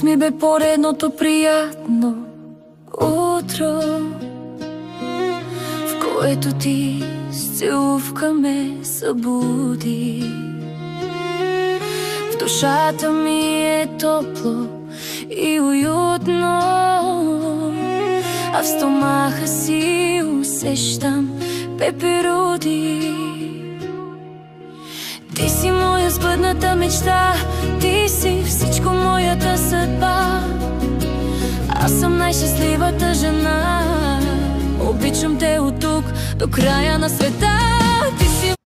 Днес ми бе поредното приятно утро, в което ти с целувка ме събуди. В душата ми е топло и уютно, а в стомаха си усещам пеперуди. Ти си моя сбъдната мечта, ти си всичко, моята съдба. Аз съм най-щастливата жена, обичам те от тук до края на света.